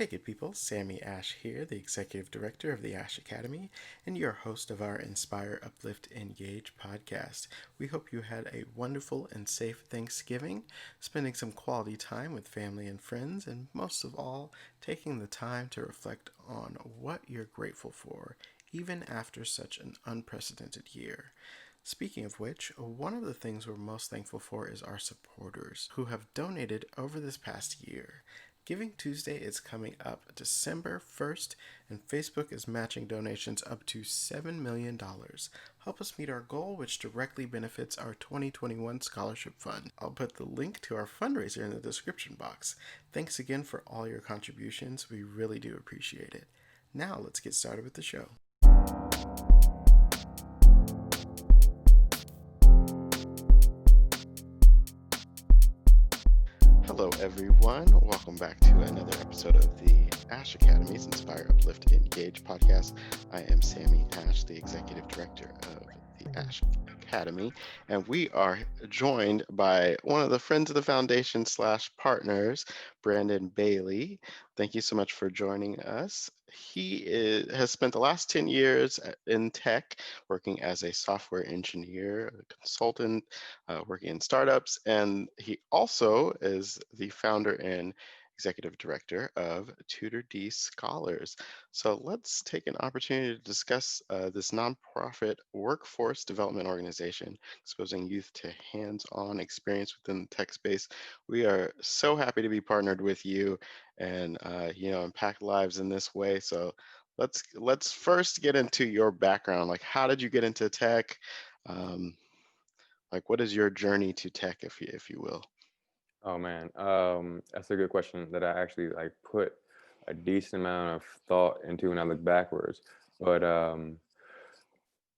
Hey good people, Sammy Ash here, the Executive Director of the Ash Academy, and your host of our Inspire, Uplift, Engage podcast. We hope you had a wonderful and safe Thanksgiving, spending some quality time with family and friends, and most of all, taking the time to reflect on what you're grateful for, even after such an unprecedented year. Speaking of which, one of the things we're most thankful for is our supporters who have donated over this past year. Giving Tuesday is coming up December 1st, and Facebook is matching donations up to $7 million. Help us meet our goal, which directly benefits our 2021 scholarship fund. I'll put the link to our fundraiser in the description box. Thanks again for all your contributions. We really do appreciate it. Now let's get started with the show. Hello, everyone. Welcome back to another episode of the Ash Academy's Inspire, Uplift, Engage podcast. I am Sammy Ash, the Executive Director of the Ash Academy, and we are joined by one of the friends of the foundation / partners, Brandon Bailey. Thank you so much for joining us. Has spent the last 10 years in tech, working as a software engineer, a consultant, working in startups, and he also is the founder and executive director of TutorD Scholars. So let's take an opportunity to discuss this nonprofit workforce development organization, exposing youth to hands-on experience within the tech space. We are so happy to be partnered with you and impact lives in this way. So let's first get into your background. Like, how did you get into tech? Um, like, what is your journey to tech, if you will? Oh man, that's a good question that I actually put a decent amount of thought into when I look backwards. But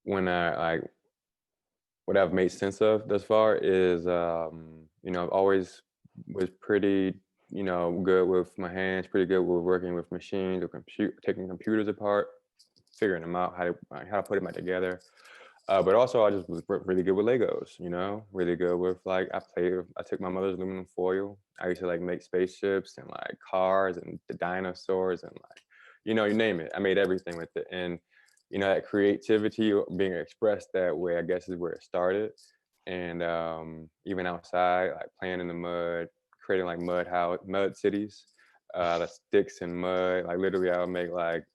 when I what I've made sense of thus far is I've always was pretty good with my hands, pretty good with working with machines or taking computers apart, figuring them out, how to put them back together. But also I just was really good with Legos, really good with I took my mother's aluminum foil. I used to make spaceships and cars and the dinosaurs and you name it. I made everything with it. And that creativity being expressed that way, I guess is where it started. And even outside, like playing in the mud, creating mud cities, the sticks and mud. Like literally, I would make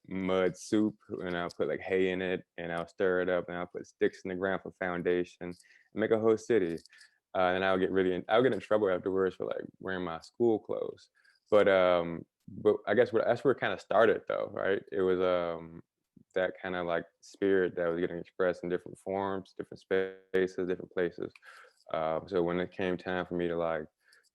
mud soup, and I'll put hay in it, and I'll stir it up, and I'll put sticks in the ground for foundation, and make a whole city. And I'll get in trouble afterwards for wearing my school clothes. But I guess that's where it kind of started, though, right? It was that kind of spirit that was getting expressed in different forms, different spaces, different places. So when it came time for me to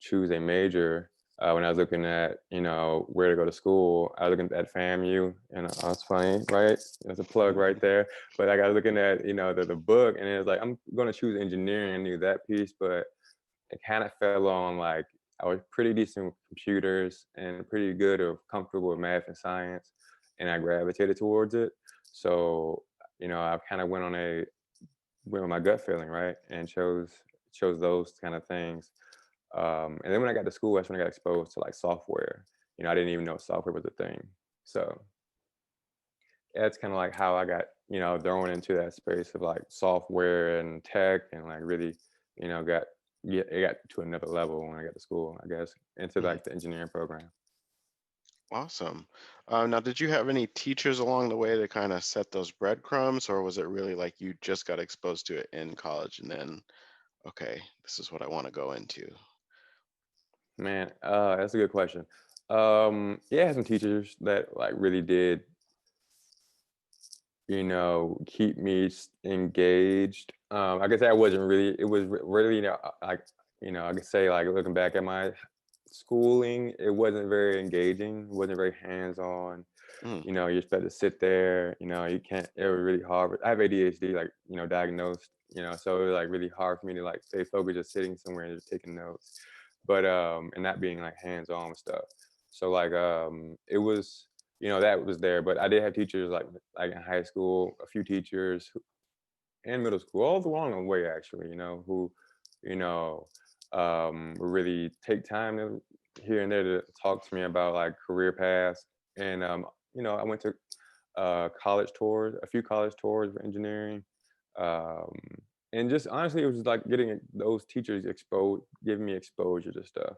choose a major, when I was looking at where to go to school, I was looking at FAMU, and that's funny, right? There's a plug right there. But I was looking at the book, and it was I'm going to choose engineering. I knew that piece, but it kind of fell on I was pretty decent with computers and pretty good or comfortable with math and science, and I gravitated towards it. So I kind of went with my gut feeling, right, and chose those kind of things. And then when I got to school, that's when I got exposed to software. I didn't even know software was a thing. So that's kind of how I got thrown into that space of software and tech, and really got it got to another level when I got to school, I guess, into Mhm. the engineering program. Awesome. Now, did you have any teachers along the way to kind of set those breadcrumbs, or was it really like you just got exposed to it in college and then, okay, this is what I want to go into? Man, that's a good question. Yeah, I had some teachers that really did keep me engaged. I guess that wasn't really, it was really, I could say looking back at my schooling, it wasn't very engaging, it wasn't very hands-on. Mm, You're supposed to sit there, you can't, it was really hard. I have ADHD, diagnosed, so it was really hard for me to stay focused just sitting somewhere and just taking notes. But and not being hands-on with stuff. So it was, that was there. But I did have teachers like in high school, a few teachers and middle school, all along the way actually, who, would really take time to here and there to talk to me about like career paths. And I went to college tours, a few college tours for engineering. Um, and just honestly, it was just like getting those teachers exposed, giving me exposure to stuff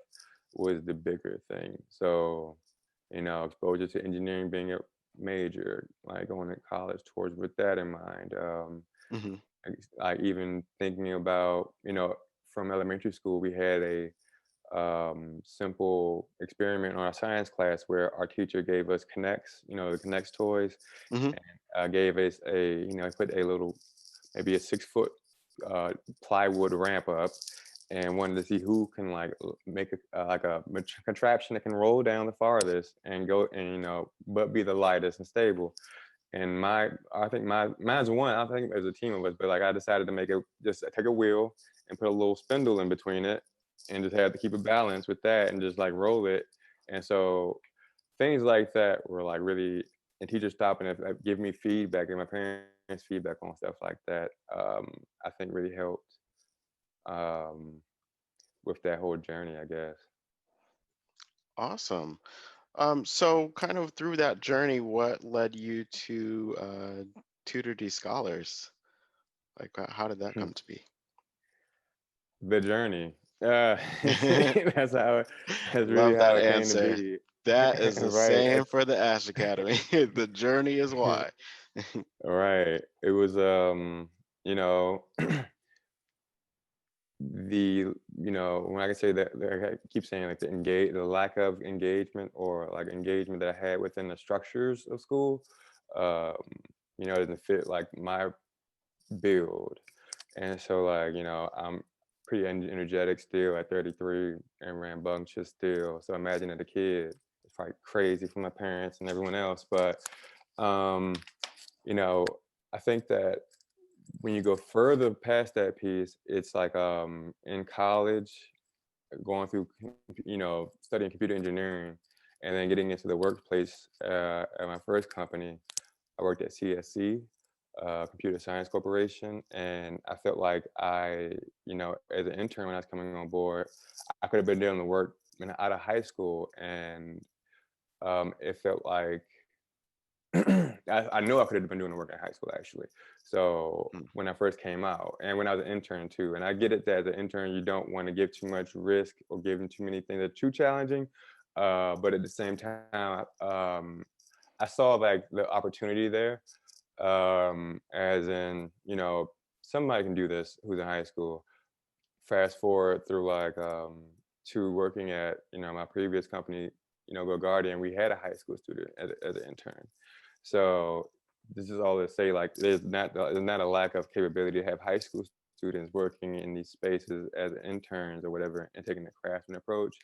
was the bigger thing. So, exposure to engineering being a major, like going to college tours with that in mind. Hmm. I even thinking about, from elementary school, we had a simple experiment on our science class where our teacher gave us Connects, the Connects toys, Hmm. and gave us put a little, maybe a 6 foot plywood ramp up, and wanted to see who can like make a contraption that can roll down the farthest and go and but be the lightest and stable. And I think mine's one. I think there's a team of us, but like I decided to make it just take a wheel and put a little spindle in between it, and just had to keep a balance with that and just like roll it. And so things like that were like really, and teachers stopping and give me feedback and my parents feedback on stuff like that. I think really helped um, with that whole journey, I guess. Awesome. So kind of through that journey, what led you to TutorD Scholars? Like, how did that come to be? The journey. That's how. That's really Love how that it came to answer. be. That is the Right. same for the Ash Academy. The journey is why. Right. It was you know, when I can say that, I keep saying like the lack of engagement or like engagement that I had within the structures of school, um, didn't fit like my build. And so like, I'm pretty energetic still at 33 and rambunctious still. So imagine as a kid, it's probably crazy for my parents and everyone else. But um, you know, I think that when you go further past that piece, it's like in college, going through, studying computer engineering, and then getting into the workplace at my first company. I worked at CSC, Computer Science Corporation, and I felt like as an intern when I was coming on board, I could have been doing the work out of high school, and it felt like I know I could have been doing the work in high school actually. So Mm. when I first came out, and when I was an intern too, and I get it that as an intern you don't want to give too much risk or give them too many things that are too challenging, but at the same time, I saw like the opportunity there, as in somebody can do this who's in high school. Fast forward through like to working at my previous company, Go Guardian, we had a high school student as an intern. So this is all to say, like, there's not a lack of capability to have high school students working in these spaces as interns or whatever, and taking the craftsman approach.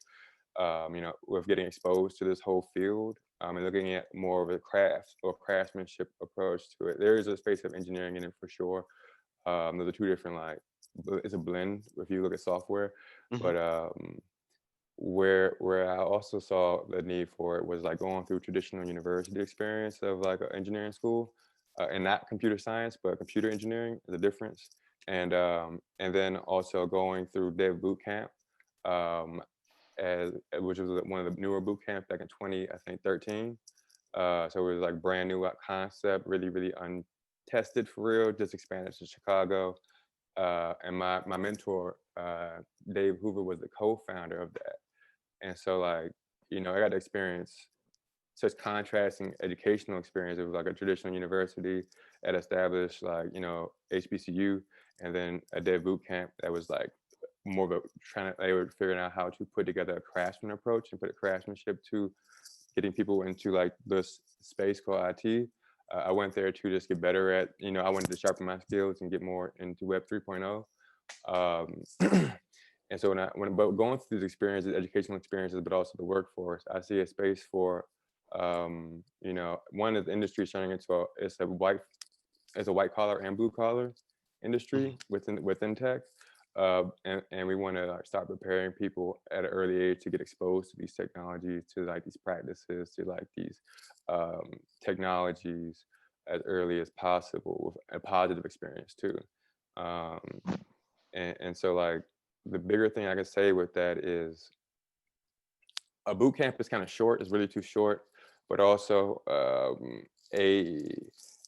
With getting exposed to this whole field, and looking at more of a craft or craftsmanship approach to it. There is a space of engineering in it for sure. Those are two different it's a blend if you look at software, Hmm. but where I also saw the need for it was like going through traditional university experience of like an engineering school, and not computer science, but computer engineering is a difference. And then also going through dev boot camp, um, which was one of the newer boot camps back in 20, I think 13. So it was like brand new concept, really, really untested for real, just expanded to Chicago. And my mentor, Dave Hoover, was the co-founder of that. And so like, I got to experience such contrasting educational experience. It was like a traditional university that established like, HBCU, and then a dev boot camp that was like more of a they were figuring out how to put together a craftsman approach and put a craftsmanship to getting people into like this space called IT. I went there to just get better at, I wanted to sharpen my skills and get more into Web 3.0. And so but going through these experiences, educational experiences, but also the workforce, I see a space for, one is the industry turning into it's a white collar and blue collar industry Hmm. within tech. And we want to start preparing people at an early age to get exposed to these technologies, to like these practices, to like these technologies as early as possible with a positive experience too. Um, and so like the bigger thing I can say with that is a boot camp is kind of short, it's really too short, but also a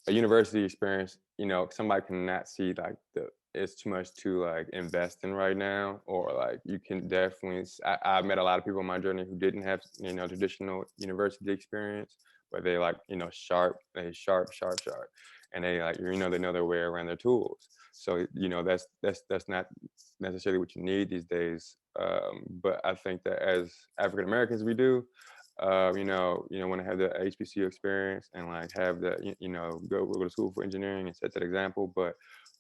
a university experience, somebody cannot see like it's too much to like invest in right now, or like you can definitely I've met a lot of people on my journey who didn't have traditional university experience, but they like sharp, and they like they know their way around their tools. So that's not necessarily what you need these days. But I think that as African Americans, we do, want to have the HBCU experience and like have that, go to school for engineering and set that example. But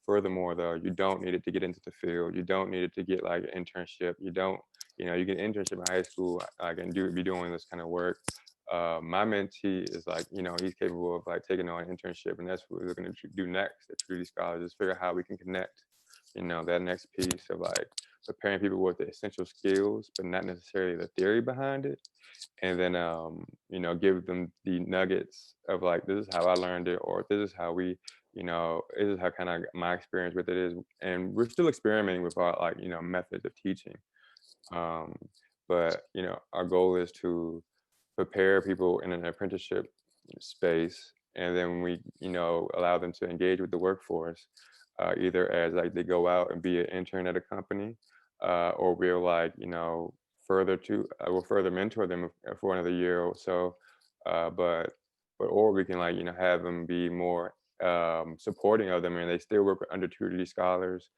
furthermore, though, you don't need it to get into the field. You don't need it to get like an internship. You don't, you get an internship in high school, like, and be doing this kind of work. My mentee is like, he's capable of like taking on an internship, and that's what we're looking to do next at TutorD Scholars, is figure out how we can connect, that next piece of like preparing people with the essential skills, but not necessarily the theory behind it. And then, give them the nuggets of like, this is how I learned it, or this is how we, this is how kind of my experience with it is. And we're still experimenting with our like, methods of teaching. Um, but, our goal is to prepare people in an apprenticeship space, and then we allow them to engage with the workforce, either as like they go out and be an intern at a company, or we'll like we'll further mentor them for another year or so, but or we can like have them be more supporting of them, and they still work under TutorD Scholars,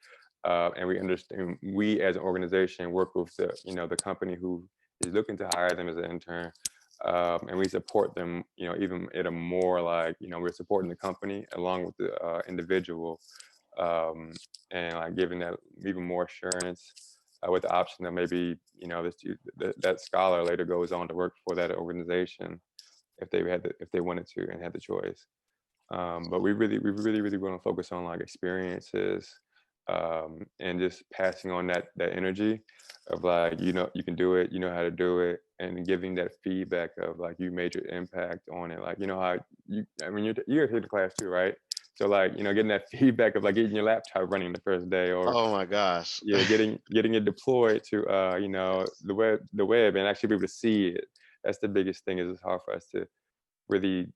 and we understand, we as an organization work with the company who is looking to hire them as an intern, and we support them, even at a more like, we're supporting the company along with the individual, um, and like giving that even more assurance, with the option that maybe, that scholar later goes on to work for that organization if if they wanted to and had the choice. But we really want to focus on like experiences, and just passing on that energy of like, you can do it, you know how to do it, and giving that feedback of like you made your impact on it. Like, how I mean, you're here to class too, right? So like, getting that feedback of like getting your laptop running the first day, or Oh my gosh. yeah, getting it deployed to the web and actually be able to see it. That's the biggest thing. Is it's hard for us to really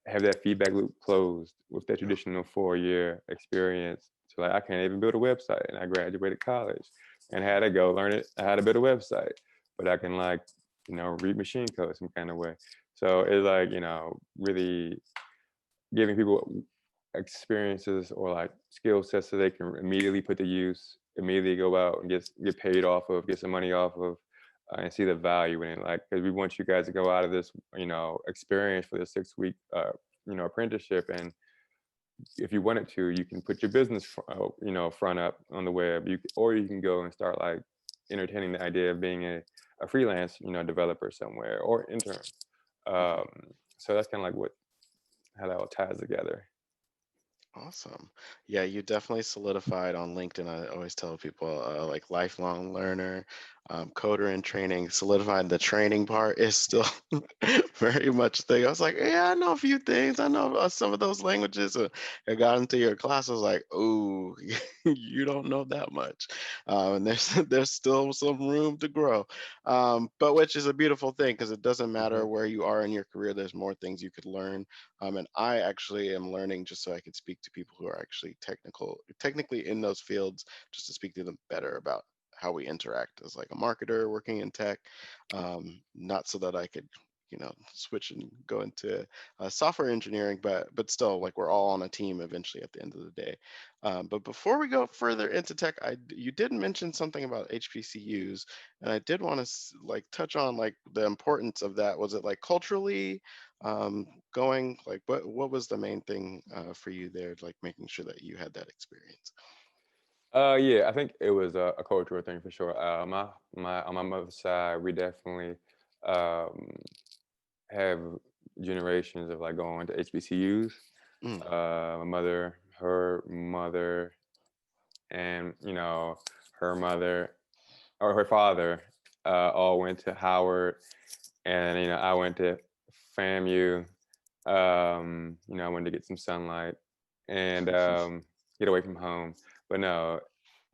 have that feedback loop closed with that traditional 4-year experience. So like, I can't even build a website, and I graduated college and had to go learn it how to build a website, but I can like, read machine code some kind of way. So it's like, really giving people experiences or like skill sets so they can immediately put to use, immediately go out and get paid off of, get some money off of, and see the value in it. Like, because we want you guys to go out of this, experience for the 6-week, apprenticeship, and if you wanted to, you can put your business, front up on the web. Or you can go and start like entertaining the idea of being a freelance, developer somewhere, or intern. Mhm. Um, so that's kind of like how that all ties together. Awesome. Yeah, you definitely solidified on LinkedIn. I always tell people, like lifelong learner, coder in training, solidified the training part is still very much a thing. I was like, yeah, I know a few things. I know some of those languages. I got into your class. I was like, oh, you don't know that much. And there's there's still some room to grow. But which is a beautiful thing, because it doesn't matter Mhm. where you are in your career. There's more things you could learn, and I actually am learning just so I could speak to people who are actually technically in those fields, just to speak to them better about how we interact as like a marketer working in tech. Not so that I could, switch and go into software engineering, but still, like, we're all on a team eventually at the end of the day. But before we go further into tech, you did mention something about HBCUs, and I did want to like touch on like the importance of that. Was it like culturally? um, Going like, what was the main thing for you there, like making sure that you had that experience? Yeah, I think it was a cultural thing for sure. My on my mother's side, we definitely um, have generations of like going to HBCUs. Mm. My mother, her mother, and her mother or her father, all went to Howard, and I went to FAMU. I wanted to get some sunlight and get away from home. But no,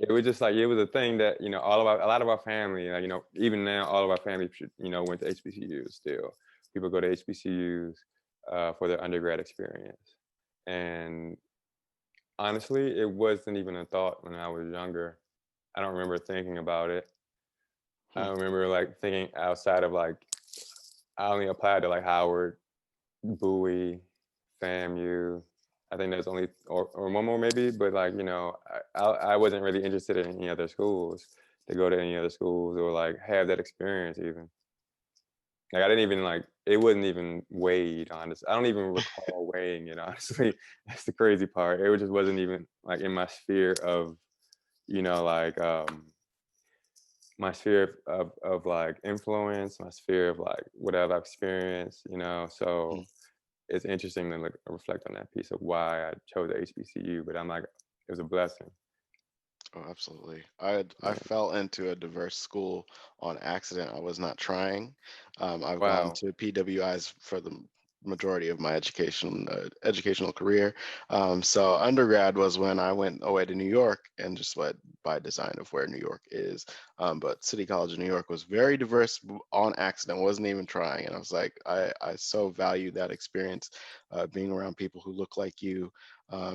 it was just like, it was a thing that, you know, a lot of our family, like, you know, even now, all of our family, you know, went to HBCUs still. People go to HBCUs for their undergrad experience. And honestly, it wasn't even a thought when I was younger. I don't remember thinking about it. I Hmm. remember like thinking outside of like, I only applied to like Howard, Bowie, FAMU. I think there's only or one more maybe, but like, you know, I wasn't really interested in any other schools, to go to any other schools or like have that experience even. Like I didn't even like, it wasn't even weighed, honestly. I don't even recall weighing it, honestly. That's the crazy part. It just wasn't even like in my sphere of, you know, like my sphere of like influence, my sphere of like what I've experienced, you know. So it's interesting to like reflect on that piece of why I chose the HBCU, but I'm like, it was a blessing. Oh, absolutely. I Yeah. fell into a diverse school on accident. I was not trying. I've gone Wow. to PWIs for the majority of my educational career. So undergrad was when I went away to New York and just went by design of where New York is. But City College of New York was very diverse on accident. Wasn't even trying, and I was like, I so value that experience, being around people who look like you,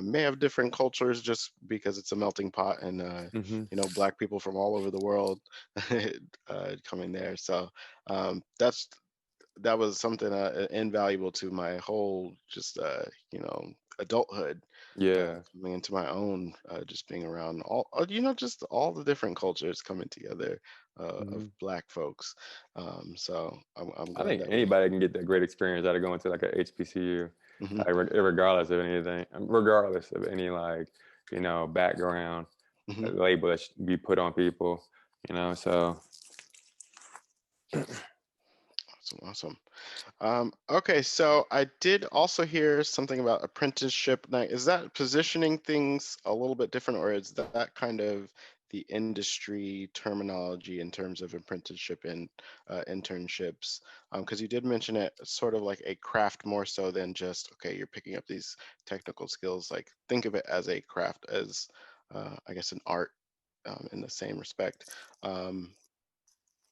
may have different cultures just because it's a melting pot, and Hmm. black people from all over the world coming there. So that's that was something invaluable to my whole just adulthood, Yeah. coming into my own, just being around all just all the different cultures coming together, of Hmm. black folks. So I'm I glad think that we. anybody can get that great experience out of going to like a HBCU, Hmm. like regardless of anything, regardless of any like, you know, background Hmm. label that should be put on people, you know. So Awesome, awesome. Okay, so I did also hear something about apprenticeship. Now, is that positioning things a little bit different, or is that kind of the industry terminology in terms of apprenticeship and internships? Because you did mention it sort of like a craft more so than just, okay, you're picking up these technical skills. Like, think of it as a craft, as I guess an art, in the same respect. Um,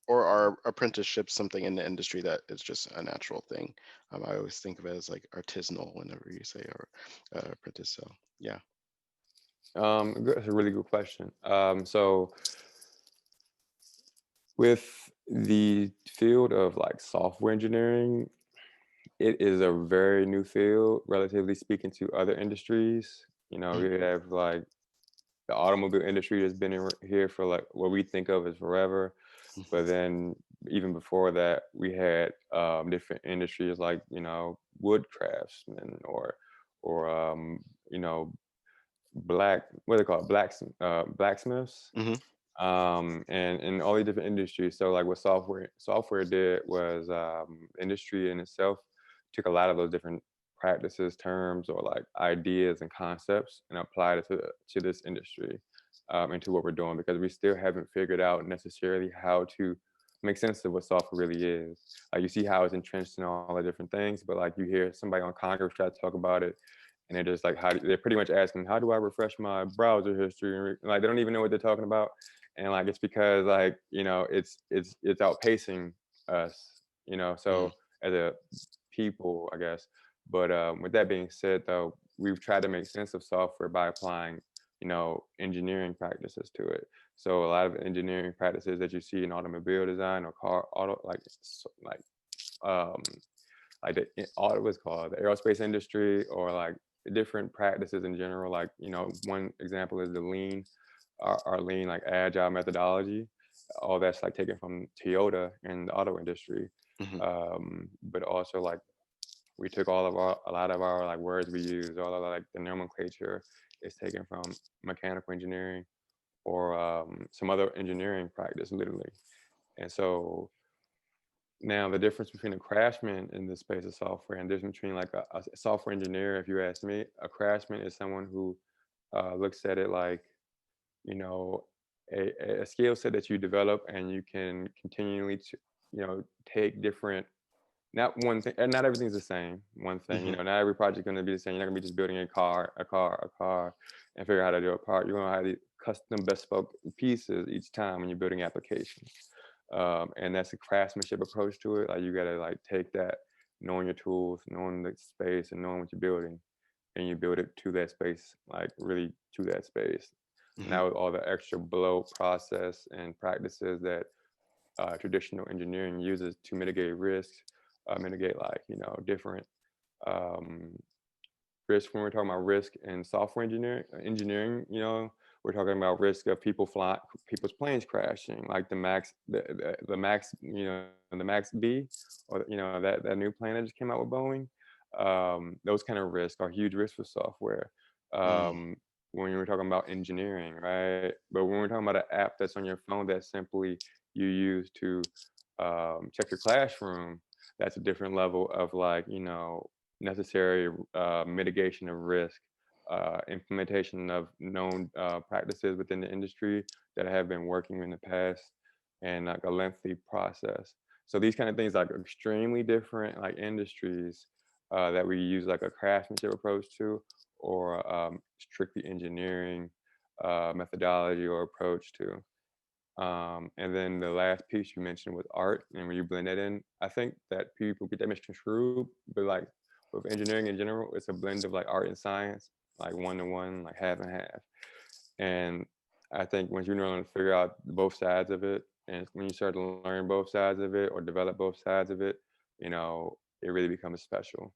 or are apprenticeships something in the industry that is just a natural thing? I always think of it as like artisanal whenever you say or apprentice. So yeah. that's a really good question. So with the field of like software engineering, it is a very new field, relatively speaking, to other industries. You know, Mhm. we have like the automobile industry has been here for like what we think of as forever. Mhm. But then even before that, we had different industries like, you know, wood craftsmen or you know, what do they call it, blacksmiths, Mhm. and all these different industries. So like what software did was, industry in itself took a lot of those different practices, terms, or like ideas and concepts and applied it to this industry, into what we're doing, because we still haven't figured out necessarily how to make sense of what software really is. Like you see how it's entrenched in all the different things, but like you hear somebody on Congress try to talk about it, and they're just like, they're pretty much asking, how do I refresh my browser history? And like they don't even know what they're talking about, and like it's because like, you know, it's outpacing us, you know. Mhm. So as a people, I guess. But with that being said, though, we've tried to make sense of software by applying, you know, engineering practices to it. So a lot of engineering practices that you see in automobile design or car auto, um like the auto, what's called the aerospace industry, or like different practices in general. Like, you know, one example is the lean, our lean like agile methodology. All that's like taken from Toyota in the auto industry. Mhm. But also like we took a lot of our like words we use, all of like the nomenclature is taken from mechanical engineering or some other engineering practice, literally. And so now the difference between a craftsman in the space of software and the difference between like a software engineer, if you ask me, a craftsman is someone who looks at it like, you know, a skill set that you develop and you can continually to, you know, take different, not one thing, and not everything's the same. One thing, you Mhm. know, not every project is going to be the same. You're not going to be just building a car, and figure out how to do a part. You're going to have to custom bespoke pieces each time when you're building applications. And that's a craftsmanship approach to it. Like you gotta like take that, knowing your tools, knowing the space, and knowing what you're building, and you build it to that space, like really to that space. Hmm. Now with all the extra blow process and practices that traditional engineering uses to mitigate risks, mitigate like different um, risk. When we're talking about risk in software engineering, we're talking about risk of people's planes crashing, like the Max, the Max B, or that new plane that just came out with Boeing. Those kind of risks are huge risks for software. Mm. When you're talking about engineering, right? But when we're talking about an app that's on your phone that simply you use to check your classroom, that's a different level of like necessary mitigation of risk, implementation of known practices within the industry that have been working in the past, and like a lengthy process. So these kind of things like extremely different like industries that we use like a craftsmanship approach to, or strictly engineering methodology or approach to. And then the last piece you mentioned was art, and when you blend that in, I think that people get that misconstrued. But like with engineering in general, it's a blend of like art and science, like 1 to 1, like half and half. And I think once you learn to figure out both sides of it, and when you start to learn both sides of it or develop both sides of it, it really becomes special.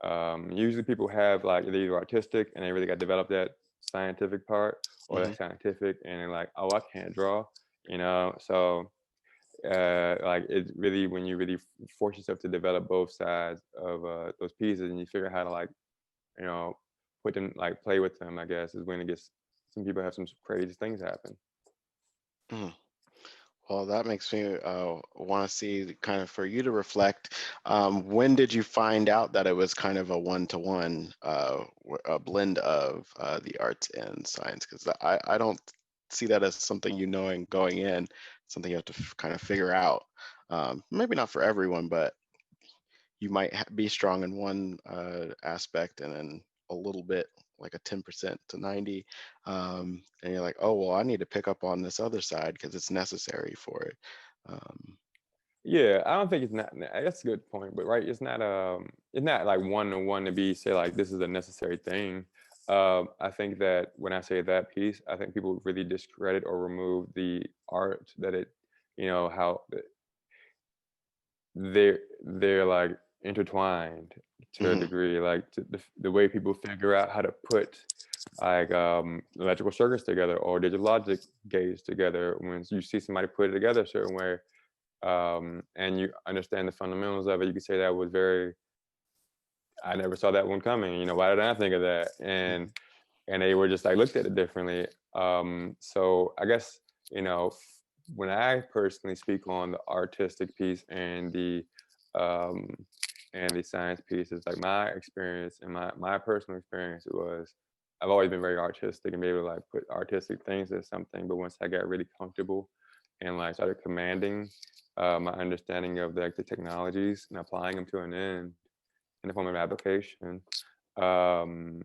Usually people have like they're either artistic and they really got to develop that scientific part, or Hmm. that scientific and they're like, oh, I can't draw, so like it really, when you really force yourself to develop both sides of those pieces, and you figure out how to like you know put them, like play with them, I guess, is when it gets, some people have some crazy things happen. Mm. Well, that makes me want to see kind of for you to reflect. When did you find out that it was kind of a one-to-one, a blend of the arts and science? Because I don't see that as something you know and going in, something you have to kind of figure out. Maybe not for everyone, but you might be strong in one aspect and then a little bit, like a 10% to 90, and you're like, oh well, I need to pick up on this other side because it's necessary for it. um, Yeah, I don't think it's not. That's a good point, but right, it's not like 1 to 1 to be say like this is a necessary thing. I think that when I say that piece, I think people really discredit or remove the art that it, how they're like intertwined to a mhm, degree, like the way people figure out how to put like electrical circuits together or digital logic gates together. When you see somebody put it together a certain way, and you understand the fundamentals of it, you could say that was very, I never saw that one coming. Why did I think of that? And mhm, they were just like looked at it differently. So I guess when I personally speak on the artistic piece um, and the science piece, it's like my experience and my personal experience was, I've always been very artistic and be able to like put artistic things as something. But once I got really comfortable and like started commanding my understanding of like the technologies and applying them to an end in the form of application, um,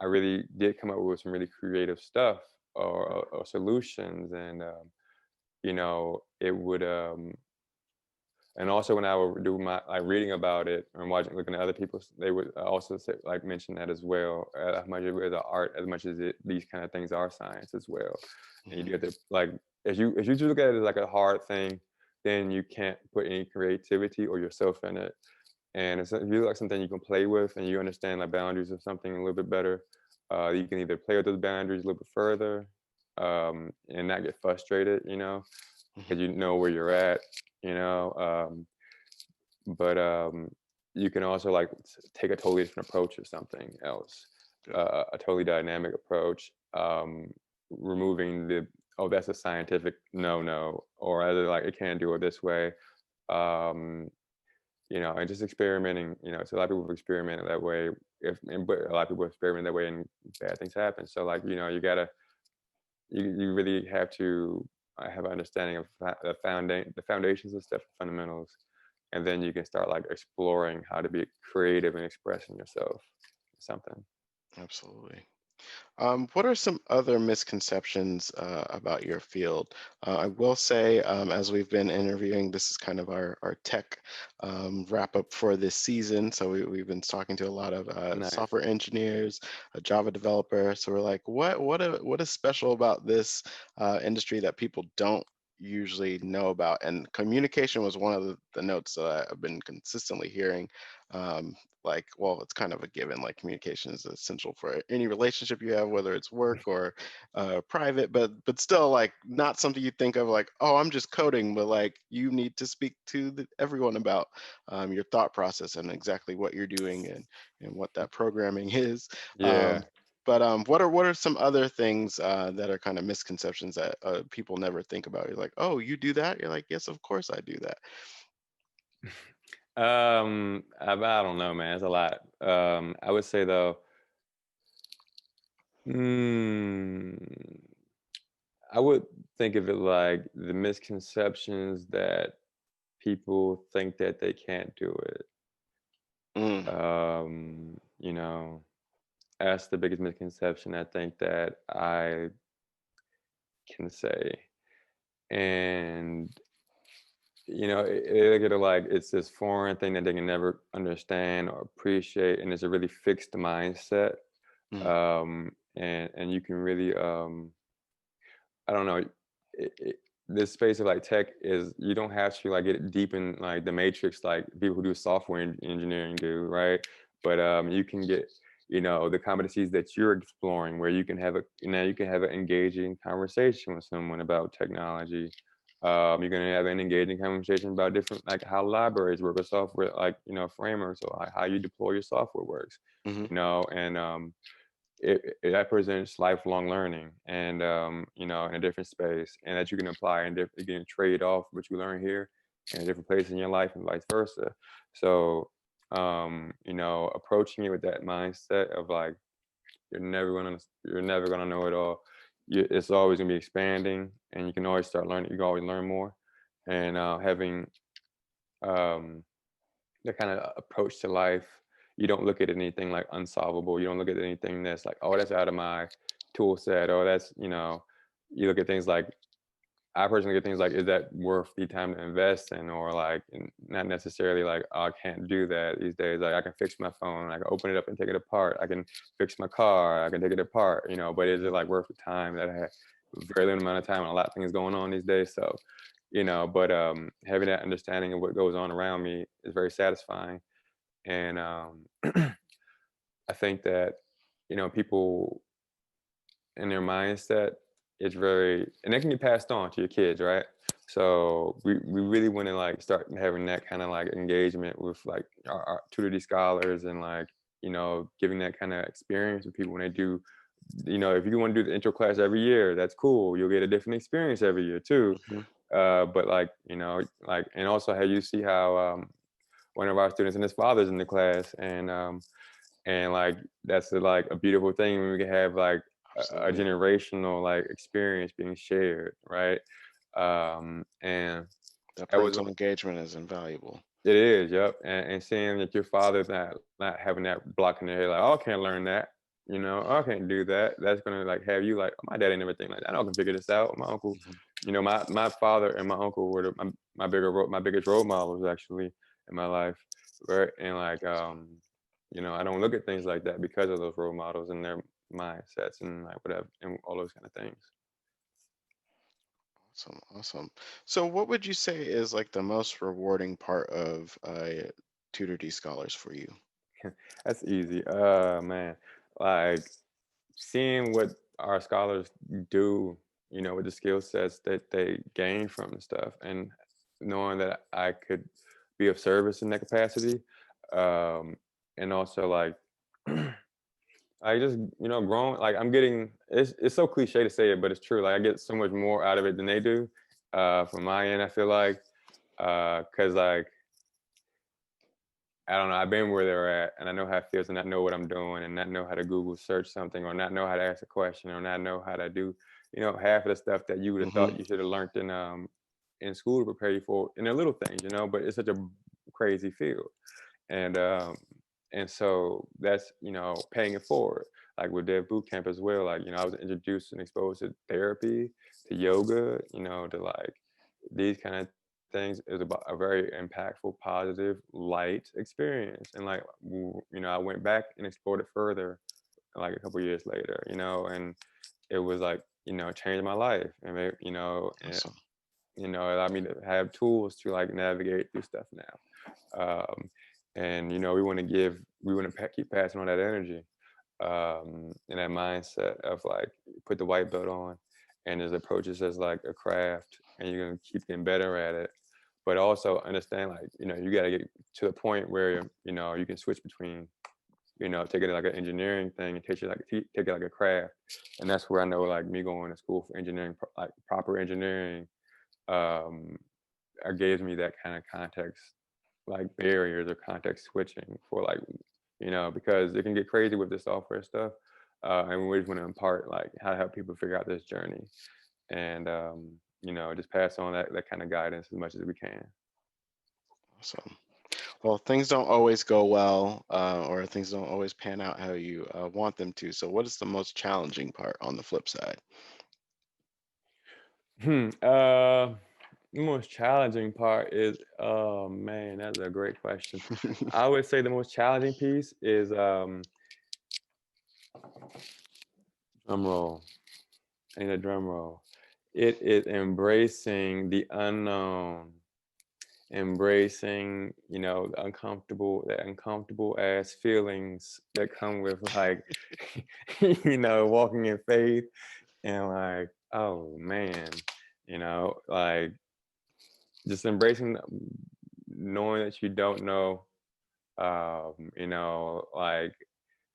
I really did come up with some really creative stuff, or solutions, and it would. And also when I would do my like reading about it and looking at other people, they would also say, like mention that as well. As much as it's art, as much as these kind of things are science as well. And you mhm, do have to like, as you just look at it as like a hard thing, then you can't put any creativity or yourself in it. And if you like something you can play with and you understand the boundaries of something a little bit better, you can either play with those boundaries a little bit further, and not get frustrated, mhm. because you know where you're at, you know. But you can also like take a totally different approach to something else, Yeah. a totally dynamic approach, removing the, oh, that's a scientific no, or either like it can't do it this way. Um, and just experimenting, so a lot of people have experimented that way, but a lot of people experiment that way and bad things happen. So like, you really have to have an understanding of the foundations of stuff, fundamentals, and then you can start like exploring how to be creative and expressing yourself, something. Absolutely. What are some other misconceptions about your field? I will say, as we've been interviewing, this is kind of our tech wrap up for this season. So we've been talking to a lot of Nice. software engineers, a Java developer. So we're like, what is special about this industry that people don't usually know about? And communication was one of the notes that I've been consistently hearing. Um, like, well, it's kind of a given. Like, communication is essential for any relationship you have, whether it's work or private. But still, like, not something you think of like, oh, I'm just coding, but like, you need to speak to everyone about your thought process and exactly what you're doing and what that programming is. Yeah. Um, but what are some other things that are kind of misconceptions that people never think about? You're like, oh, you do that? You're like, yes, of course I do that. I don't know, man. It's a lot. I would say though, mm, I would think of it like the misconceptions that people think that they can't do it. Mm, You know, that's the biggest misconception I think that I can say. And they look at it like it's this foreign thing that they can never understand or appreciate, and it's a really fixed mindset. mm, And you can really I don't know. This space of like tech is you don't have to like get deep in like the matrix like people who do software engineering do, right? But you can get the competencies that you're exploring, where you can have you can have an engaging conversation with someone about technology. You're gonna have an engaging conversation about different like how libraries work or software like frameworks or like how you deploy your software works, hmm and it represents lifelong learning and in a different space, and that you can apply and you can trade off what you learn here in a different place in your life and vice versa. So approaching it with that mindset of like you're never gonna know it all. It's always gonna be expanding, and you can always start learning. You can always learn more, and having um, that kind of approach to life. You don't look at anything like unsolvable. You don't look at anything that's like, oh, that's out of my tool set, or that's you look at things like I personally get things like, is that worth the time to invest in, or like, not necessarily like, oh, I can't do that these days. Like, I can fix my phone, I can open it up and take it apart. I can fix my car, I can take it apart. But is it like worth the time that I have very limited amount of time and a lot of things going on these days? So, but having that understanding of what goes on around me is very satisfying, and I think that people in their mindset it's very and that can get passed on to your kids, right? So we really want to like start having that kind of like engagement with like our TutorD scholars, and like giving that kind of experience with people when they do. If you want to do the intro class every year, that's cool. You'll get a different experience every year too. hmm But like like, and also how you see how one of our students and his father's in the class, and like that's like a beautiful thing when we can have like a Absolutely. generational like experience being shared, right? And That that was parental engagement is invaluable. it is, yep. And seeing that your father's not having that block in their head, like, oh, I can't learn that, oh, I can't do that. That's gonna like have you like, oh, my dad ain't never think like that. I know I can figure this out. My uncle, Mhm. my father and my uncle were my biggest role models actually in my life, right? And like I don't look at things like that because of those role models and their mindsets and like whatever and all those kind of things. Awesome, awesome. So, what would you say is like the most rewarding part of TutorD Scholars for you? That's easy. Man, like seeing what our scholars do, with the skill sets that they gain from the stuff, and knowing that I could be of service in that capacity, and also like I just growing. Like I'm getting. It's so cliche to say it, but it's true. Like I get so much more out of it than they do. From my end, I feel like, because like I don't know. I've been where they're at, and I know how it feels, and not know what I'm doing, and not know how to Google search something, or not know how to ask a question, or not know how to do, half of the stuff that you would have Hmm thought you should have learned in school to prepare you for, in the little things, But it's such a crazy field, and And so that's, paying it forward. Like with Dev Boot Camp as well, like, I was introduced and exposed to therapy, to yoga, to like these kind of things. Is about a very impactful, positive, light experience. And like, I went back and explored it further like a couple years later, and it was like, changed my life. And Awesome. it allowed me to have tools to like navigate through stuff now. And we want to keep passing on that energy, and that mindset of like, put the white belt on, and just approach it as like a craft, and you're gonna keep getting better at it. But also understand, like, you got to get to the point where you can switch between, take it like an engineering thing and take it like a craft. And that's where I know, like, me going to school for engineering, like proper engineering, um, gives me that kind of context, like barriers or context switching for like, because it can get crazy with the software stuff. And we just want to impart like how to help people figure out this journey, and just pass on that kind of guidance as much as we can. Awesome. Well, things don't always go well, or things don't always pan out how you want them to. So, what is the most challenging part on the flip side? The most challenging part is, oh man, that's a great question. I would say the most challenging piece is, drum roll. I need a drum roll. It is embracing the unknown, embracing, the uncomfortable ass feelings that come with like, walking in faith, and like, oh man, like just embracing, knowing that you don't know, like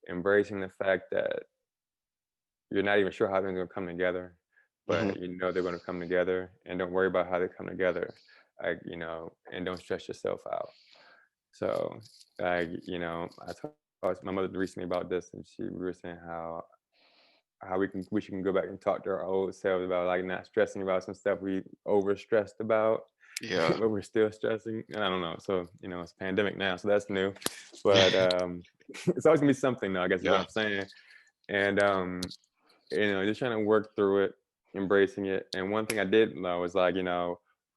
embracing the fact that you're not even sure how they're going to come together, Hmm. but they're going to come together, and don't worry about how they come together, like, and don't stress yourself out. So, like, talked to my mother recently about this, and we were saying how we can go back and talk to our old selves about like not stressing about some stuff we over stressed about, Yeah. but we're still stressing. And I don't know. So, it's a pandemic now, so that's new. But it's always gonna be something though, I guess is what Yeah. I'm saying. And just trying to work through it, embracing it. And one thing I did know is like,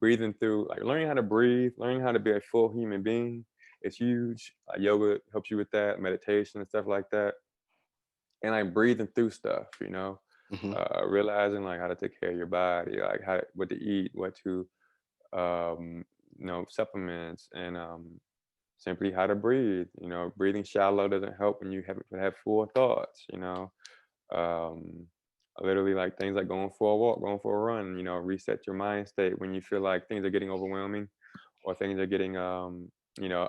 breathing through, like learning how to breathe, learning how to be a full human being is huge. Yoga helps you with that, meditation and stuff like that. And like breathing through stuff, Hmm. realizing like how to take care of your body, like what to eat, what to supplements, and simply how to breathe. Breathing shallow doesn't help when you have full thoughts. Um, Literally like things like going for a walk, going for a run. Reset your mind state when you feel like things are getting overwhelming, or things are getting you know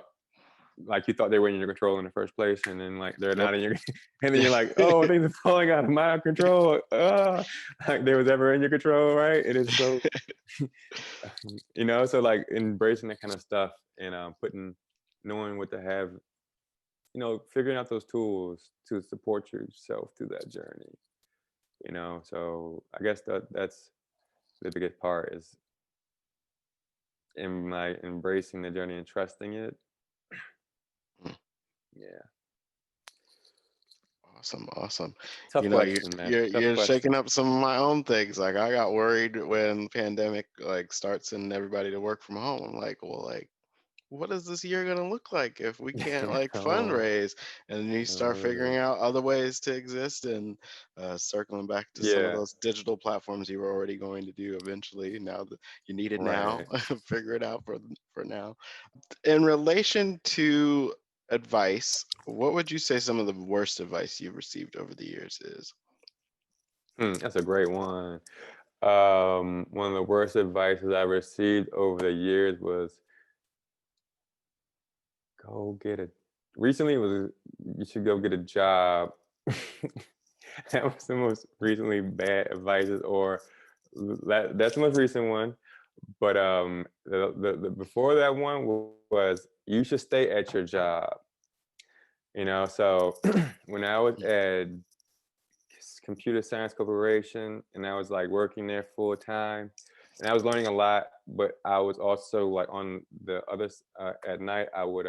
like you thought they were in your control in the first place, and then like they're Yep. not in your, and then you're like, oh, things are falling out of my control. Like they was ever in your control, right? It is so, so like embracing that kind of stuff, and knowing what to have, figuring out those tools to support yourself through that journey. So I guess that's the biggest part is in like embracing the journey and trusting it. Mm. Yeah. Awesome, awesome. Tough You know, you're question, man. you're Tough you're shaking question. up some of my own things. Like I got worried when the pandemic like starts and everybody to work from home. I'm like, well, like, what is this year gonna look like if we can't like Oh, fundraise? And then you start figuring really? out other ways to exist and circling back to some of Yeah, those digital platforms you were already going to do eventually. Now that you need it now, right. figure it out for now. In relation to advice, what would you say some of the worst advice you've received over the years is? That's a great one. One of the worst advices I received over the years was go get a. Recently, it was you should go get a job. That was the most recently bad advices, or that's the most recent one. But the before that one was you should stay at your job. So when I was at Computer Science Corporation, and I was like working there full time, and I was learning a lot. But I was also like on the other at night. I would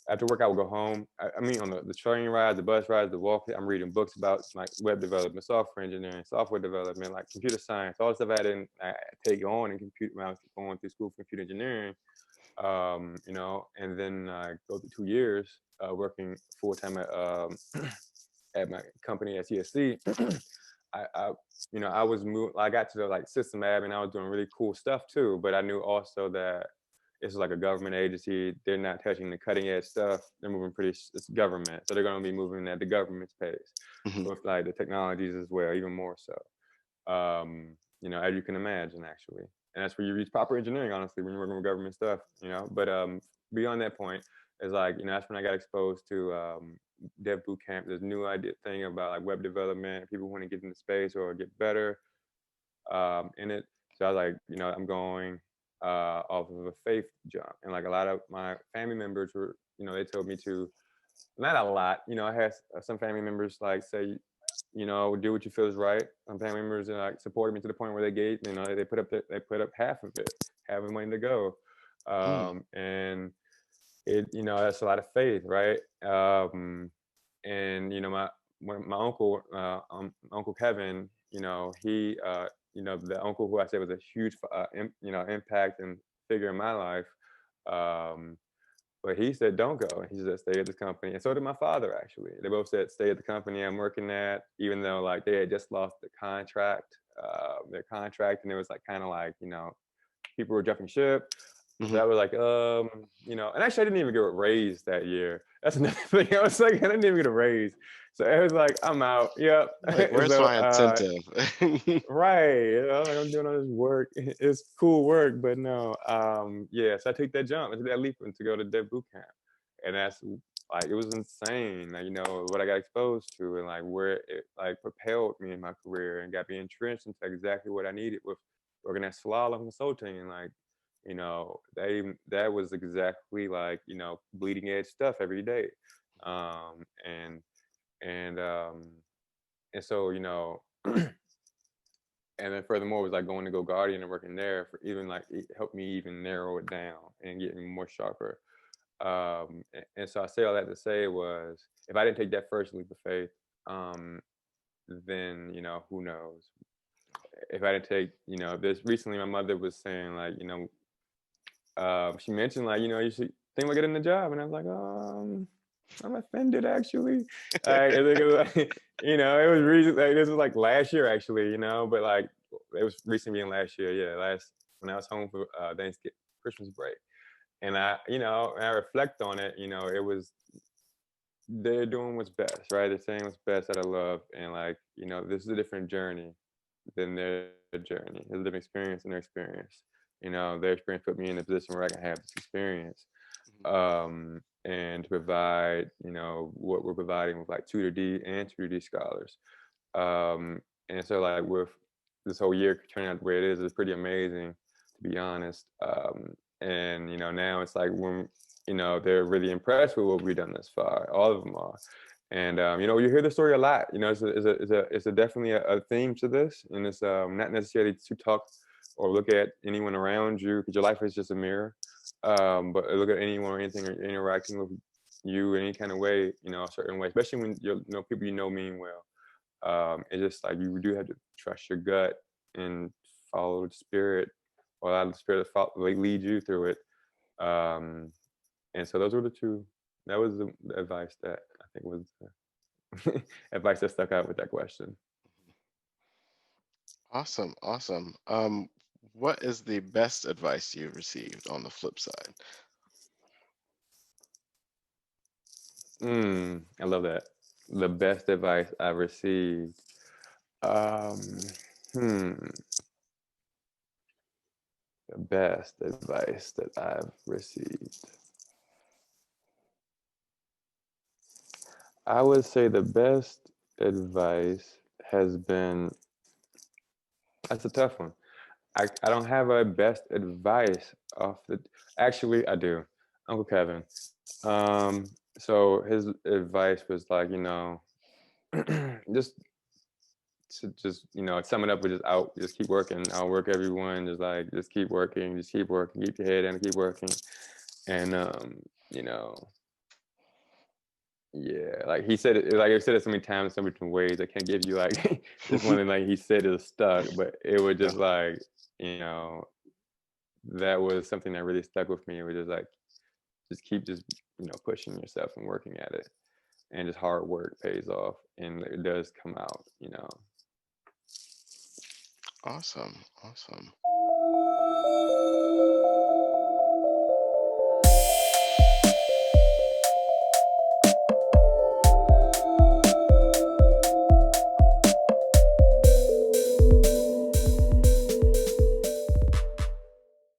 after work, I would go home. I mean, on the train rides, the bus rides, the walk, I'm reading books about like web development, software engineering, software development, like computer science, all the stuff I take on in computer when I was going through school for computer engineering. You know, and then I go through 2 years working full time at my company at CSC. I you know, I got to the like system admin. I was doing really cool stuff too, but I knew also that it's like a government agency. They're not touching the cutting edge stuff. They're moving it's government, so they're going to be moving at the government's pace Hmm. with like the technologies as well, even more so. You know, as you can imagine, actually, and that's where you reach proper engineering, honestly, when you're working with government stuff. You know, but beyond that point, is like, you know, that's when I got exposed to dev boot camp. There's a new idea thing about like web development. People want to get into space or get better in it. So I was like, you know, I'm going off of a faith jump, and like a lot of my family members were, you know, they told me to, not a lot, you know, I had some family members like say, you know, do what you feel is right. Some family members like supported me to the point where they gave, you know, they put up half of it, half of the money to go, Mm. and it, you know, that's a lot of faith, right? And you know, my uncle, Uncle Kevin, you know, you know, the uncle who I said was a huge, you know, impact and figure in my life. Um, but he said, don't go. He said, stay at this company. And so did my father, actually. They both said, stay at the company I'm working at, even though like they had just lost their contract. And it was like, kind of like, you know, people were jumping ship. So Hmm. I was like, you know, and actually I didn't even get a raise that year. That's another thing. I was like, I didn't even get a raise. So it was like, I'm out. Yep. Like, where's So my incentive? right, you know, like I'm doing all this work. It's cool work, but no. Yeah, so I took that jump, I took that leap to go to dev boot camp. And that's like, it was insane. Like, you know, what I got exposed to and like where it like propelled me in my career and got me entrenched into exactly what I needed with working at Slalom Consulting. And like, you know, that was exactly like, you know, bleeding edge stuff every day. Um and and um and so, you know, and then furthermore, it was like going to Go Guardian and working there for even like, it helped me even narrow it down and get me more sharper. And so I say all that to say was, if I didn't take that first leap of faith, um, then, you know, who knows? If I didn't take, you know, this recently, my mother was saying like, you know, she mentioned like, you know, you should think about getting a job, and I was like, I'm offended actually. I think it was like, you know, it was recent. Like, this was like last year actually, you know, but like it was recently being last year. Yeah, when I was home for Thanksgiving, Christmas break, and you know, I reflect on it. You know, it was, they're doing what's best, right? They're saying what's best out of love, and like, you know, this is a different journey than their journey. It's a different experience than their experience. You know, their experience put me in a position where I can have this experience, and to provide, you know, what we're providing with like TutorD and TutorD Scholars. And so like with this whole year turning out the way it is pretty amazing, to be honest. And you know, now it's like when, you know, they're really impressed with what we've done thus far. All of them are. And you know, you hear the story a lot. You know, it's a definitely a theme to this, and it's not necessarily to talk or look at anyone around you, because your life is just a mirror. But look at anyone or anything or interacting with you in any kind of way, you know, a certain way, especially when you're, you know, people you know mean well. It's just like you do have to trust your gut and follow the spirit, or allow the spirit to like, lead you through it. Um, and so those were the two. That was the advice that I think was advice that stuck out with that question. Awesome, awesome. What is the best advice you've received on the flip side? I love that. The best advice I've received. Um, hmm, the best advice that I've received. I would say the best advice has been, that's a tough one. I don't have a best advice off the, actually I do. Uncle Kevin. Um, so his advice was like, you know, just to just, you know, sum it up with just keep working, outwork everyone, just keep working, keep your head down, keep working. And you know, Yeah, like he said it, like I said it so many times, so many different ways. I can't give you like just one thing like he said is stuck, but it was Yeah. just like, you know, that was something that really stuck with me. It was just like, just keep just, pushing yourself and working at it. And just hard work pays off and it does come out, Awesome. Awesome.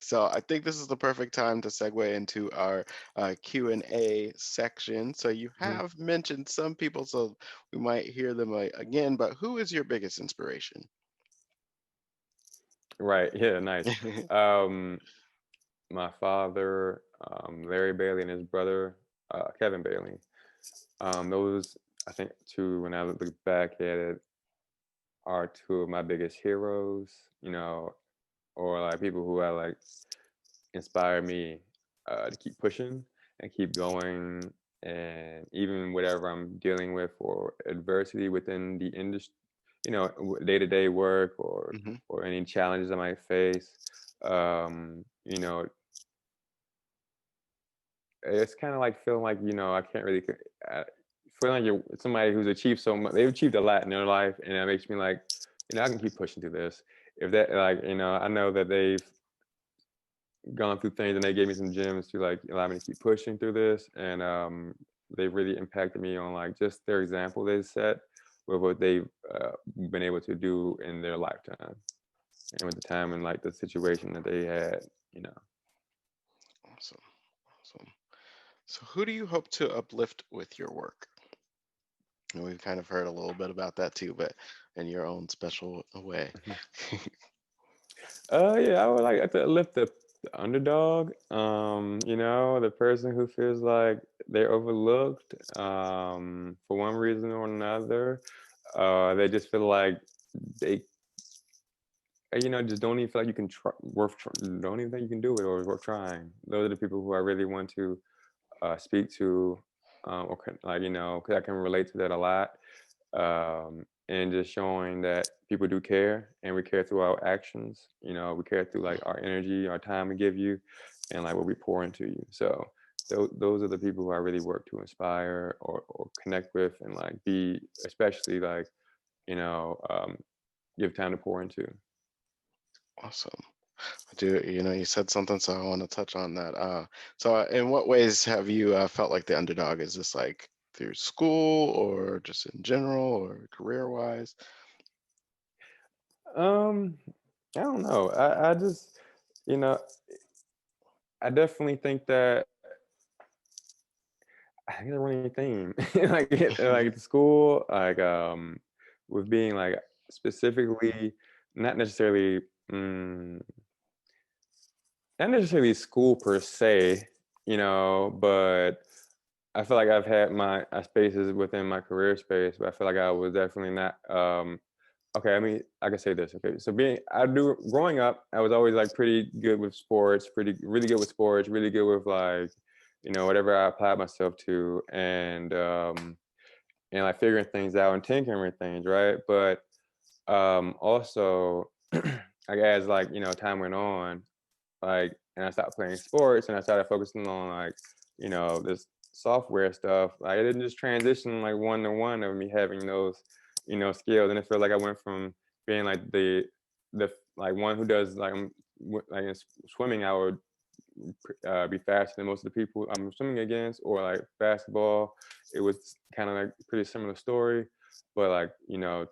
So I think this is the perfect time to segue into our Q&A section. So you Mhm. have mentioned some people, so we might hear them again, but who is your biggest inspiration? Right. Yeah, nice. Um, my father, Larry Bailey, and his brother, Kevin Bailey. Those, I think, two, when I look back at it, are two of my biggest heroes, or like people who I like inspire me to keep pushing and keep going. And even whatever I'm dealing with or adversity within the industry, day-to-day work Hmm. or any challenges I might face, um, you know, it's kind of like feeling like I can't really feeling like you're somebody who's achieved so much. They've achieved a lot in their life, and that makes me like, I can keep pushing through this. If that like I know that they've gone through things and they gave me some gems to like allow me to keep pushing through this, and they've really impacted me on like just their example they set with what they've been able to do in their lifetime and with the time and like the situation that they had. You know. Awesome. Awesome. So who do you hope to uplift with your work? And we've kind of heard a little bit about that too, but in your own special way. Yeah, I would like to lift the underdog. The person who feels like they're overlooked, for one reason or another. They just feel like they, just don't even feel like you can try, don't even think you can do it or it's worth trying. Those are the people who I really want to speak to, or like, 'cause I can relate to that a lot. And just showing that people do care and we care through our actions. We care through like our energy, our time we give you, and like what we pour into you. So those are the people who I really work to inspire or connect with and like be, especially like, you know, um, give time to pour into. Awesome. I do, you said something, so I want to touch on that. So in what ways have you felt like the underdog? Is this like through school or just in general or career wise? Um, I don't know. I just, you know, I definitely think that I think the running theme, like at school, like with being like specifically not necessarily, mm, not necessarily school per se, but I feel like I've had my spaces within my career space, but I feel like I was definitely not. Okay, I mean, I can say this. Okay, so growing up, I was always like pretty good with sports, pretty really good with sports, really good with like, whatever I applied myself to, and like figuring things out and tinkering things, right? But also, like as like time went on, like, and I stopped playing sports and I started focusing on like, this software stuff. Like it didn't just transition like one to one of me having those, skills. And it felt like I went from being like the like one who does like like in swimming, I would be faster than most of the people I'm swimming against, or like basketball, it was kind of like pretty similar story, but like the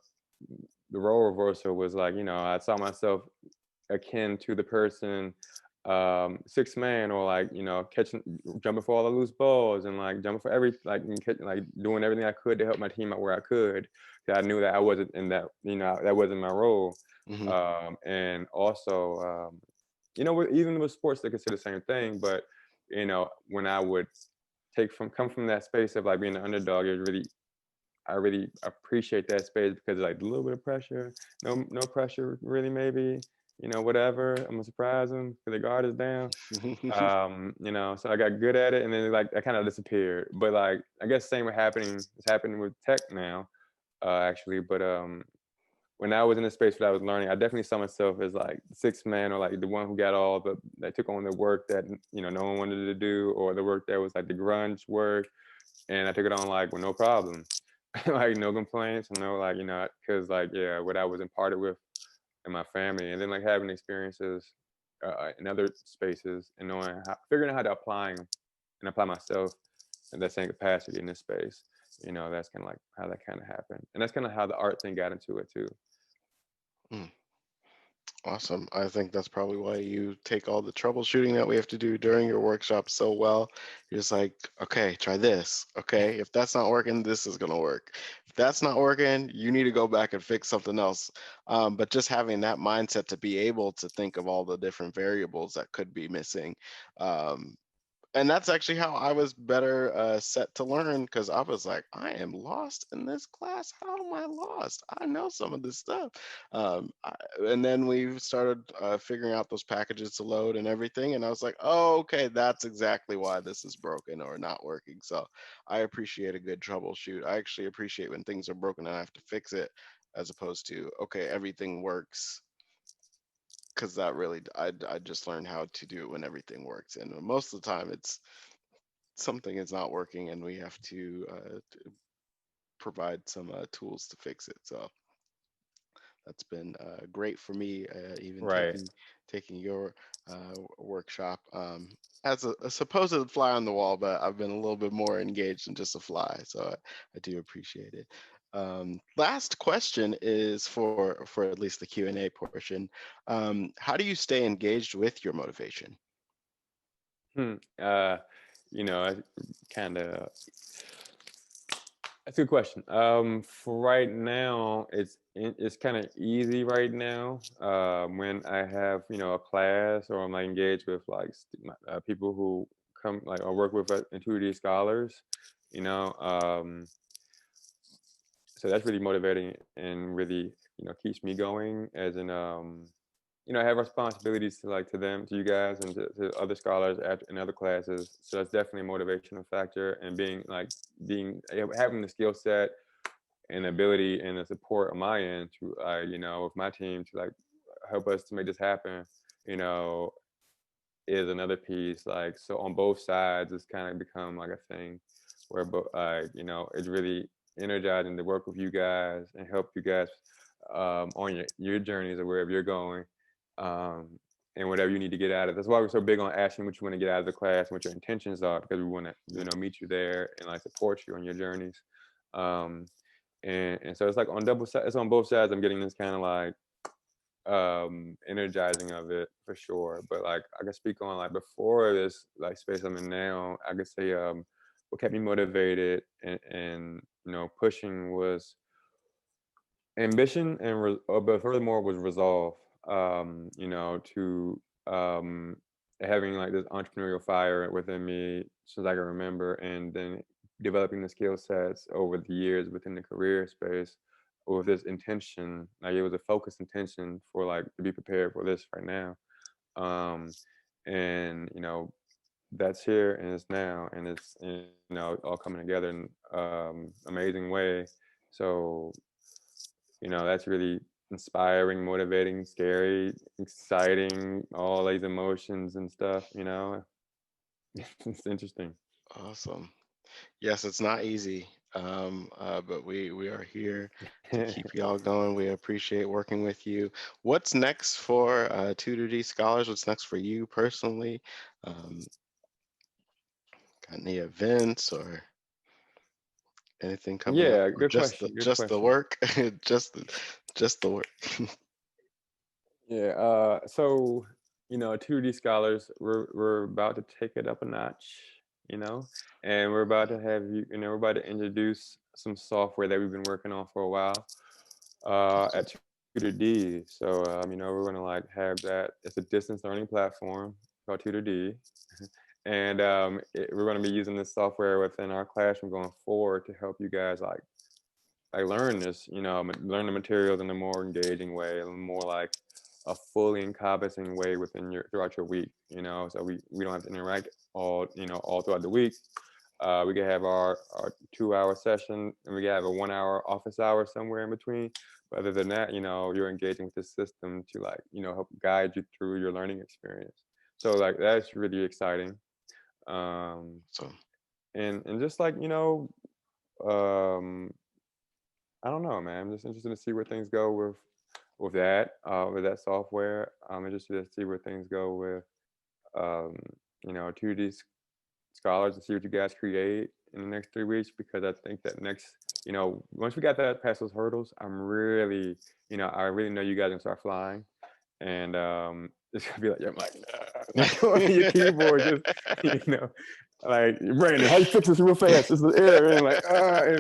role reversal was like I saw myself akin to the person, six man, or like catching, jumping for all the loose balls and like jumping for every like like doing everything I could to help my team out where I could. 'Cause I knew that I wasn't in that, that wasn't my role. Hmm. And also, even with sports they consider the same thing, but when I would come from that space of like being an underdog, I really appreciate that space because like a little bit of pressure, no pressure really maybe, whatever. I'm gonna surprise them because the guard is down. So I got good at it, and then like I kind of disappeared. But like I guess same it's happening with tech now, actually. But when I was in the space that I was learning, I definitely saw myself as like the sixth man, or like the one who got all the that took on the work that no one wanted to do, or the work that was like the grunge work, and I took it on like with no problem, like no complaints, no like because like yeah, what I was imparted with in my family, and then like having experiences in other spaces, and figuring out how to apply myself in that same capacity in this space. That's kind of like how that kind of happened, and that's kind of how the art thing got into it too. Mm, awesome. I think that's probably why you take all the troubleshooting that we have to do during your workshop so well. You're just like, okay, try this. Okay, if that's not working, this is gonna work. If that's not working, you need to go back and fix something else. But just having that mindset to be able to think of all the different variables that could be missing, um, and that's actually how I was better set to learn, because I was like, I am lost in this class. How am I lost? I know some of this stuff. And then we started figuring out those packages to load and everything. And I was like, oh, okay, that's exactly why this is broken or not working. So I appreciate a good troubleshoot. I actually appreciate when things are broken and I have to fix it, as opposed to, okay, everything works, because that really I just learned how to do it when everything works, and most of the time it's something is not working and we have to provide some tools to fix it. So that's been great for me, even Right. taking your workshop as a supposed fly on the wall, but I've been a little bit more engaged than just a fly, so I do appreciate it. Last question is for at least the Q&A portion. How do you stay engaged with your motivation? Hmm. I kind of That's a good question. For right now, it's kind of easy right now. When I have a class, or I'm like engaged with like people who come like or work with in TutorD Scholars, you know. So that's really motivating and really keeps me going. As in, I have responsibilities to you guys, and to other scholars in other classes. So that's definitely a motivational factor, and having the skill set and ability and the support on my end to with my team to like help us to make this happen, you know, is another piece. Like, so on both sides, it's kind of become like a thing where it's really energizing to work with you guys and help you guys on your journeys or wherever you're going. Um, and whatever you need to get out of it. That's why we're so big on asking what you want to get out of the class and what your intentions are, because we want to, meet you there and like support you on your journeys. Um, and so it's like on it's on both sides. I'm getting this kind of like energizing of it for sure. But like I can speak on like before this like space I'm in now, I could say what kept me motivated and pushing was ambition, but furthermore was resolve. To having like this entrepreneurial fire within me since I can remember, and then developing the skill sets over the years within the career space with this intention. Like it was a focused intention for like to be prepared for this right now. Um, and that's here and it's now, and it's all coming together in amazing way. So that's really inspiring, motivating, scary, exciting, all these emotions and stuff. It's interesting. Awesome. Yes, it's not easy, but we are here to keep y'all going. We appreciate working with you. What's next for TutorD Scholars? What's next for you personally? Um, got any events or anything coming up, Yeah, or good question. Good just the question. work, just the work? Yeah. So 2D scholars, we're about to take it up a notch, you know, and we're about to have we're about to introduce some software that we've been working on for a while at TutorD. So we're gonna like have that. It's a distance learning platform called TutorD, and we're gonna be using this software within our classroom going forward to help you guys like learn this, learn the materials in a more engaging way, and more like a fully encompassing way within your throughout your week. So we don't have to interact all throughout the week. We can have our 2 hour session, and we can have a 1 hour office hour somewhere in between. But other than that, you're engaging with the system to like, help guide you through your learning experience. So like that's really exciting. Um, So and just like, um, I don't know, man. I'm just interested to see where things go with that software. I'm interested to see where things go with um, TutorD Scholars and see what you guys create in the next 3 weeks, because I think that once we got that past those hurdles, I really know you guys gonna start flying, and it's gonna be like, I'm like, nah, like going to your keyboard, just like, Brandon, how you fix this real fast? This is the error, and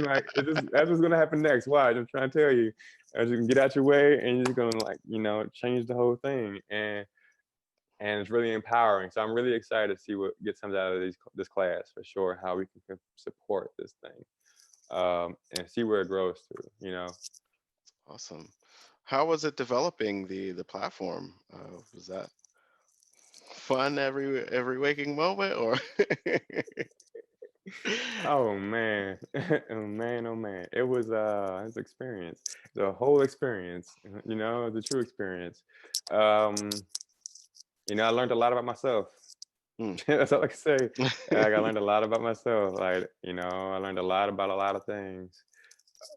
like that's what's gonna happen next. Why? I'm trying to tell you, as you can get out your way, and you're just gonna like change the whole thing, and it's really empowering. So I'm really excited to see what comes out of this class for sure, how we can support this thing, and see where it grows to. awesome. How was it developing the platform? Was that fun every waking moment, or? Oh man, oh man, oh man! It's experience, the whole experience. The true experience. Um, I learned a lot about myself. Hmm. That's all I can say. Like, I learned a lot about myself. Like, I learned a lot about a lot of things.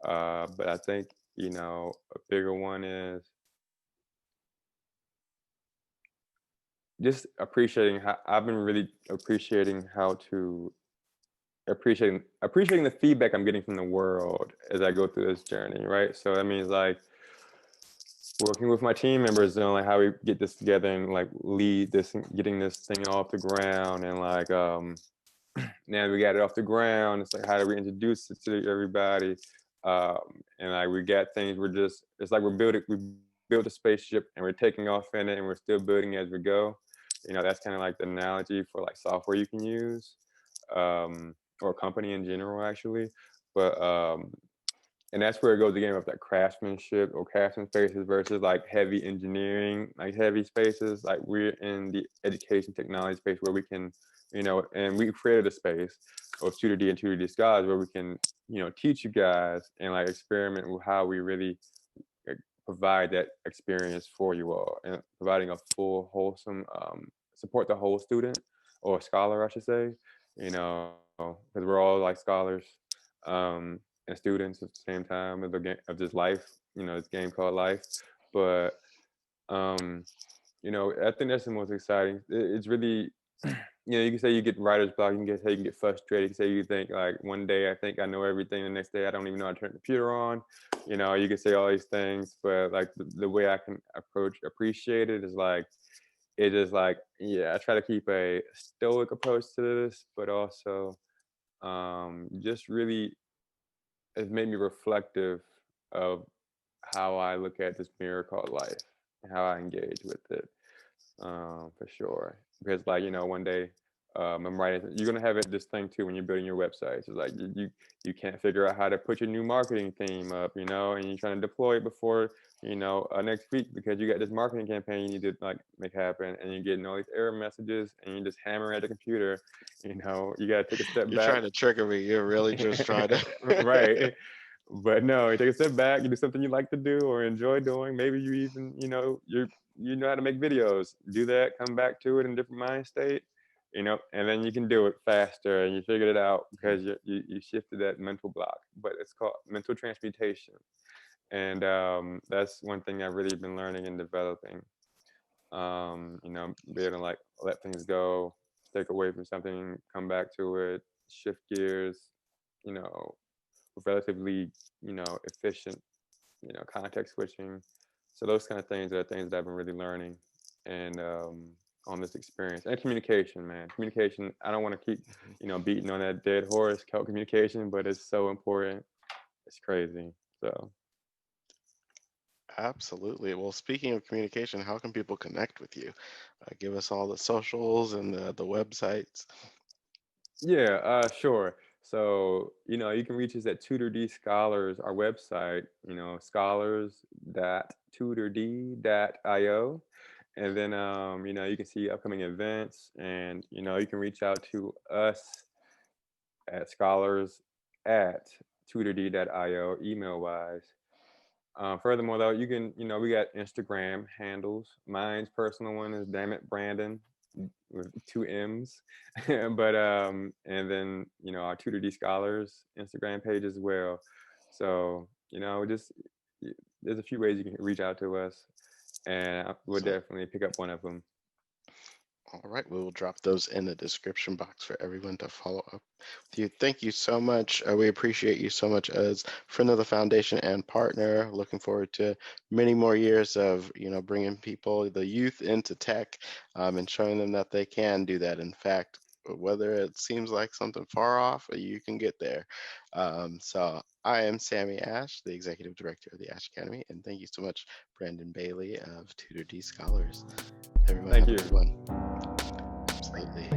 But I think, a bigger one is just appreciating how I've been really appreciating how to appreciating the feedback I'm getting from the world as I go through this journey, right? So that means like working with my team members on like how we get this together and like lead this and getting this thing off the ground, and like now we got it off the ground. It's like, how do we introduce it to everybody? And like we got things. It's like we built a spaceship and we're taking off in it, and we're still building as we go. That's kind of like the analogy for like software you can use, or a company in general, actually. But and that's where it goes again with that craftsmanship or craftsman spaces versus like heavy engineering, like heavy spaces. Like we're in the education technology space where we can, and we created a space of TutorD and TutorD Scholars where we can, teach you guys and like experiment with how we really like, provide that experience for you all, and providing a full, wholesome, support the whole student or scholar, I should say, because we're all like scholars. And students at the same time of the game of just life, this game called life. But um, I think that's the most exciting. It's really, you can say you get writer's block, you can say you can get frustrated, you can say you think like one day I think I know everything, the next day I don't even know how to turn the computer on. You can say all these things, but like the way I can appreciate it is like it is like, yeah, I try to keep a stoic approach to this, but also just really it's made me reflective of how I look at this mirror called life and how I engage with it, for sure. Because like, one day, I'm writing, you're gonna have this thing too when you're building your websites. It's like you can't figure out how to put your new marketing theme up, and you're trying to deploy it before, next week, because you got this marketing campaign you need to like make happen, and you're getting all these error messages, and you just hammer at the computer. You gotta take a step You're back. trying to trigger me. You're really just trying to. Right. But no, you take a step back, you do something you like to do or enjoy doing. Maybe you even, you know how to make videos. Do that, come back to it in a different mind state, and then you can do it faster, and you figured it out because you shifted that mental block. But it's called mental transmutation. And that's one thing I've really been learning and developing. Be able to like let things go, take away from something, come back to it, shift gears, you know, relatively, efficient, context switching. So those kind of things are things that I've been really learning, and on this experience. And communication, man. Communication. I don't want to keep, beating on that dead horse called communication, but it's so important. It's crazy. So Absolutely. Well, speaking of communication, how can people connect with you? Give us all the socials and the websites. yeah, sure. So, you can reach us at TutorD Scholars, our website, scholars.tutord.io. And then, you can see upcoming events, and, you can reach out to us at scholars@tutord.io email wise. Furthermore, though, you can, we got Instagram handles. Mine's personal one is Damn It Brandon with two M's. But and then, our TutorD Scholars Instagram page as well. So, just there's a few ways you can reach out to us, and I would So, definitely pick up one of them. all right, we will drop those in the description box for everyone to follow up with you. Thank you so much. We appreciate you so much as friend of the foundation and partner. Looking forward to many more years of bringing people, the youth, into tech, and showing them that they can do that. In fact, whether it seems like something far off, you can get there. So I am Sammy Ash, the executive director of the Ash Academy, and thank you so much, Brandon Bailey of TutorD Scholars. Everyone Thank have a you. good one. Absolutely.